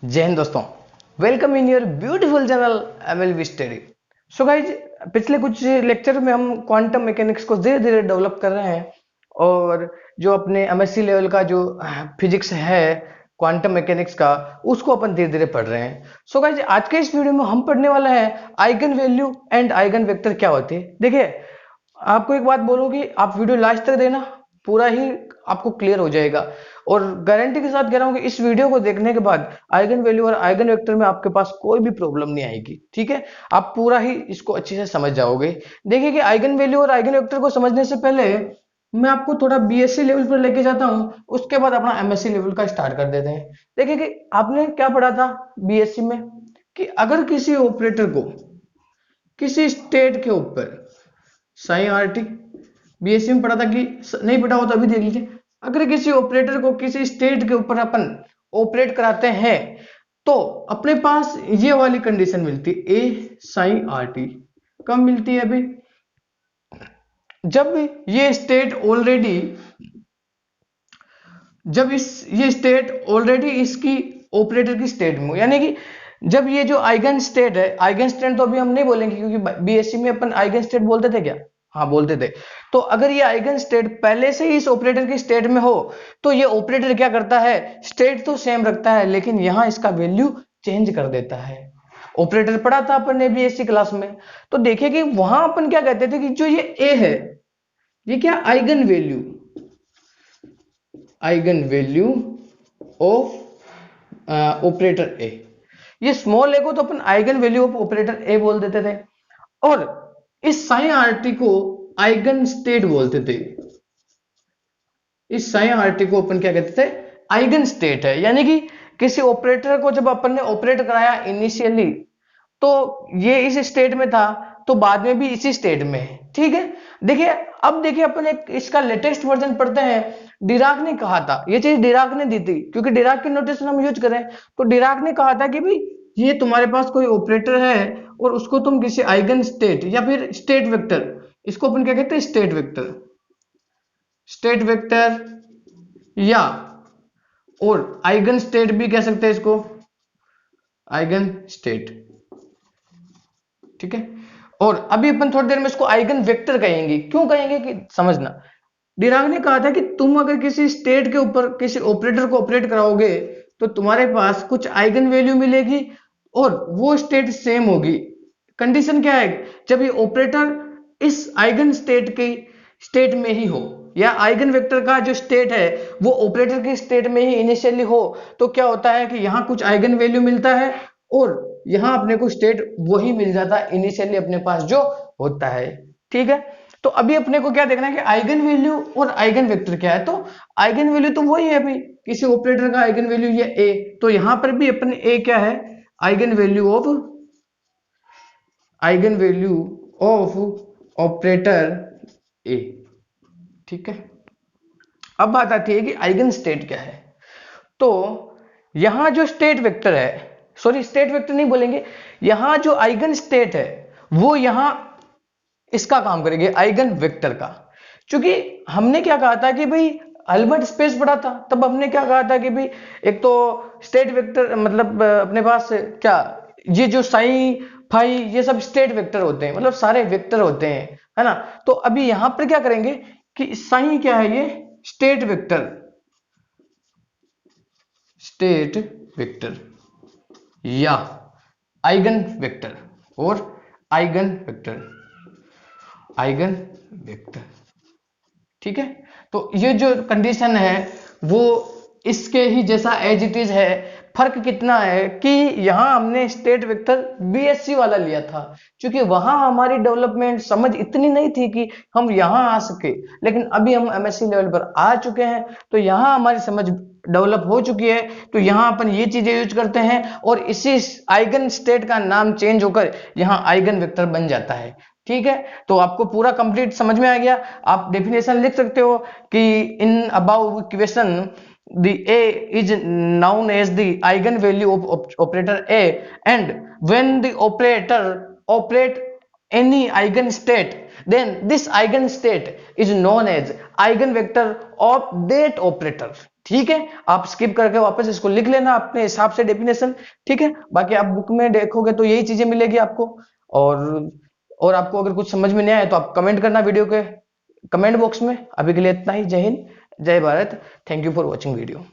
जय हिंद दोस्तों। Welcome in your beautiful channel MLV study. So guys, पिछले कुछ लेक्चर में हम क्वांटम मैकेनिक्स को धीरे धीरे डेवलप कर रहे हैं और जो अपने एमएससी लेवल का जो फिजिक्स है क्वांटम मैकेनिक्स का, उसको अपन धीरे धीरे पढ़ रहे हैं। सो गाइज, आज के इस वीडियो में हम पढ़ने वाला है eigen value and eigen vector क्या होते हैं। देखिए, आपको एक बात बोलूंगी, आप वीडियो लास्ट तक देना, पूरा ही आपको क्लियर हो जाएगा। और गारंटी के साथ कह रहा हूं कि इस वीडियो को देखने के बाद आइगन वैल्यू और आइगन वेक्टर में आपके पास कोई भी प्रॉब्लम नहीं आएगी। ठीक है, आप पूरा ही इसको अच्छे से समझ जाओगे। देखिए कि आइगन वैल्यू और आइगन वेक्टर को समझने से पहले मैं आपको थोड़ा बीएससी लेवल पर लेके जाता हूं, उसके बाद अपना एमएससी लेवल का स्टार्ट कर देते हैं। देखिए कि आपने क्या पढ़ा था बीएससी में, कि अगर किसी ऑपरेटर को किसी स्टेट के ऊपर साइन आर टी, बीएससी में पढ़ा था, कि नहीं पढ़ा हो तो अभी देख लीजिए। अगर किसी ऑपरेटर को किसी स्टेट के ऊपर अपन ऑपरेट कराते हैं तो अपने पास ये वाली कंडीशन मिलती है, ए साइन आर टी। कब मिलती है? अभी जब ये स्टेट ऑलरेडी, जब ये स्टेट ऑलरेडी इसकी ऑपरेटर की स्टेट में हो, यानी कि जब ये जो आइगन स्टेट है, आइगन स्टेट तो अभी हम नहीं बोलेंगे क्योंकि बीएससी में अपन आइगन स्टेट बोलते थे क्या? हाँ बोलते थे। तो अगर ये आइगन स्टेट पहले से ही इस ऑपरेटर की स्टेट में हो तो ये ऑपरेटर क्या करता है, स्टेट तो सेम रखता है लेकिन यहां इसका वैल्यू चेंज कर देता है। ऑपरेटर पढ़ा था अपन ने बीएससी क्लास में। तो देखिए कि वहां अपन क्या कहते थे कि जो ये ए है, ये क्या eigen value, eigen value of operator A, ये स्मॉल ए को तो अपन eigen value of operator A बोल देते थे और इस साइन आरटी को आइगन स्टेट बोलते थे। इस साइन आरटी को अपन क्या कहते थे? आइगन स्टेट है। यानी कि किसी ऑपरेटर को जब अपन ने ऑपरेट कराया इनिशियली तो ये इस स्टेट में था, तो बाद में भी इसी स्टेट में है। ठीक है, देखिए अब देखिए अपन एक इसका लेटेस्ट वर्जन पढ़ते हैं। डिराक ने कहा था, ये चीज डिराक ने दी थी, क्योंकि डिराक की नोटेशन हम यूज करें तो डिराक ने कहा था कि भाई ये तुम्हारे पास कोई ऑपरेटर है और उसको तुम किसी आइगन स्टेट या फिर स्टेट वेक्टर, इसको अपन क्या कहते हैं? स्टेट वेक्टर, स्टेट वेक्टर, या और आइगन स्टेट भी कह सकते हैं इसको, आइगन स्टेट। ठीक है, और अभी अपन थोड़ी देर में इसको आइगन वेक्टर कहेंगे। क्यों कहेंगे कि समझना, डिराक ने कहा था कि तुम अगर किसी स्टेट के ऊपर किसी ऑपरेटर को ऑपरेट कराओगे तो तुम्हारे पास कुछ आइगन वैल्यू मिलेगी और वो स्टेट सेम होगी। कंडीशन क्या है? जब ये ऑपरेटर इस आइगन स्टेट की स्टेट में ही हो, या आइगन वेक्टर का जो स्टेट है वो ऑपरेटर की स्टेट में ही इनिशियली हो, तो क्या होता है कि यहाँ कुछ आइगन वैल्यू मिलता है और यहां अपने को स्टेट वही मिल जाता है इनिशियली अपने पास जो होता है। ठीक है, तो अभी अपने को क्या देखना है कि आइगन वैल्यू और आइगन वेक्टर क्या है। तो आइगन वैल्यू तो वही है, अभी किसी ऑपरेटर का आइगन वैल्यू ये ए, तो यहां पर भी अपने ए क्या है? Eigen value of, eigen value of operator A. ठीक है, अब बात आती है कि आइगन स्टेट क्या है। तो यहां जो स्टेट वेक्टर है, सॉरी स्टेट वेक्टर नहीं बोलेंगे, यहां जो आइगन स्टेट है वो यहां इसका काम करेंगे, आइगन वेक्टर का। क्योंकि हमने क्या कहा था कि भाई हल्बर्ट स्पेस पढ़ा था, तब हमने क्या कहा था कि भाई एक तो स्टेट वेक्टर मतलब अपने पास क्या, ये जो साई फाई ये सब स्टेट वेक्टर होते हैं, मतलब सारे वेक्टर होते हैं, है ना। तो अभी यहां पर क्या करेंगे कि साई क्या है? ये स्टेट वेक्टर, स्टेट वेक्टर या आइगन वेक्टर, और आइगन वेक्टर, आइगन वेक्टर। ठीक है, तो ये जो कंडीशन है वो इसके ही जैसा एज इट इज है। फर्क कितना है कि यहां हमने स्टेट वेक्टर बीएससी वाला लिया था, क्योंकि वहां हमारी डेवलपमेंट समझ इतनी नहीं थी कि हम यहां आ सके, लेकिन अभी हम एमएससी लेवल पर आ चुके हैं तो यहां हमारी समझ डेवलप हो चुकी है। तो यहां अपन ये चीजें यूज करते हैं और इसी आइगन स्टेट का नाम चेंज होकर यहां आइगन वेक्टर बन जाता है। ठीक है, तो आपको पूरा कंप्लीट समझ में आ गया। आप डेफिनेशन लिख सकते हो कि in above equation the a is known as the eigen value of operator a, and when the operator operate any eigen state then this eigen state is known as eigen vector of that operator। ठीक है, आप skip करके वापस इसको लिख लेना अपने हिसाब से डेफिनेशन। ठीक है, बाकी आप बुक में देखोगे तो यही चीजें मिलेगी आपको। और और आपको अगर कुछ समझ में नहीं आए तो आप कमेंट करना वीडियो के कमेंट बॉक्स में। अभी के लिए इतना ही। जय हिंद, जय Bharat. Thank you for watching video.